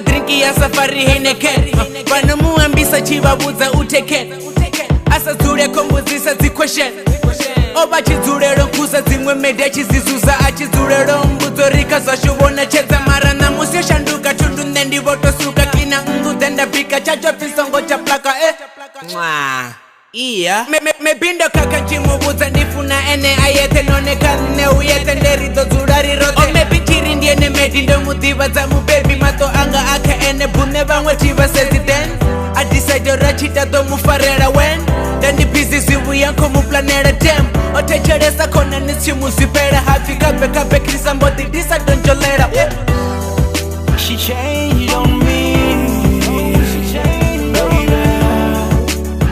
madrinki ya safari Heineken Vano muambisa chivabuza uteken Asa zure kombuzisa zikweshen Oba chizurero nkusa zimwe media chizizuza Achizurero mbuzorika zwashubona cheza marana Musio shanduka chundu nendi voto suka Kina denda pika chacho fisongo cha plaka Iya Mebindo kaka chimubuza nifuna ene ayete None kanine uyete nderido zurari rote Omebi chiri ndiene medindo mudiva za mubebi Mato anga aka ene bune vangwe chiva sezi den I decide rachita do mufarera when Then the busy sivu yanko mu planera dem Otecharesa kona nisi musipera Hafi kape krisa mbodi disa donjolera She changed on me. She changed, baby.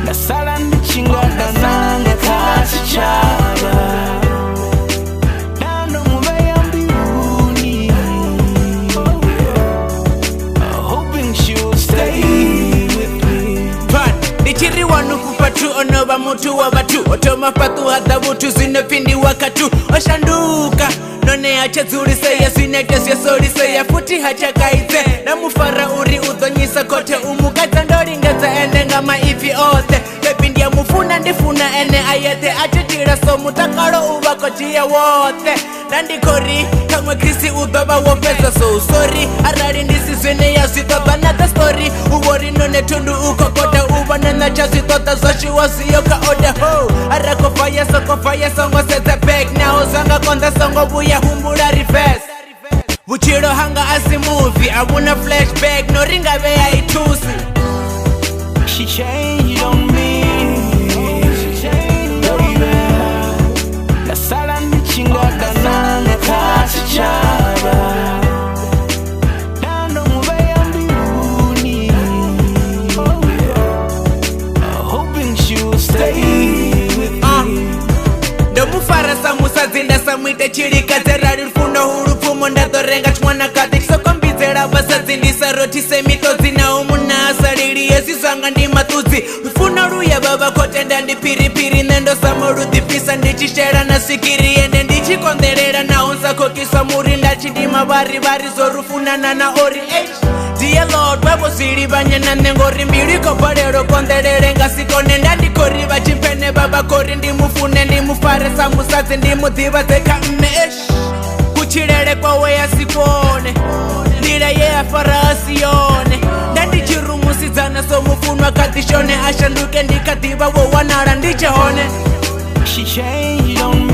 Nasala ndichinga dananga kasi chaba. Nando muveya mbinguni. Hoping she'll stay with me. But nichiri wanu kupatu onova mutu wa batu Otoma patu hata butu zinepindi wakatu Oshanduka None hacha zuri seya sinete siya sori seya Futi hacha kaize Na mufara uri udhonyisa kote Umukata ndori ngeza ene ngama ifi ote Bebindi ya mufuna ndifuna ene ayete Achetira so mutakaro uwa kochia wote Nandi kori kamwe krisi udhoba wopesa So sorry arari ndisi zwene ya sitoba Nata story uwori none tundu uko kota Uwa nena cha sitota zoshi wasi yoka ode ho Arako faya songo seze beg Now zanga konda songo buya humbura reverse Buchiro hanga asi movie Abuna flashback no ringa beya itusi She changed on me. She changed, baby. Nasala ndichinga dananga kasi chaba. Nando muveya mbinguni. Hoping she'll stay with me. Ndomufara samusa zinda samwite chirika Zerari rufuno hurufumo ndadorenga chmwana kati Sokombizera basa zindisa roti semito zina umuna asariri Yesi zanga ndi matuzi Rufuno ruya baba kote ndandi piri Nendo samoruthi pisa ndichishera na sikiri Ende ndichikonderera na unsa kokisa murinda Chidima bari zorufunana na ori Dear Lord, webo siri banyana nengori Mbiriko parero konderere ngasikone Ndandi kori bachimpene baba kori Ndi mufune ndi mufare samusazi Ndi mudiva zeka mnesh Kuchirere kwa weya sikone Ndira ye afara asiyone Ndandi chirumusi zana so mufunwa katishone Ashanduke ndikadiva wo wanara ndichehone She changed on me.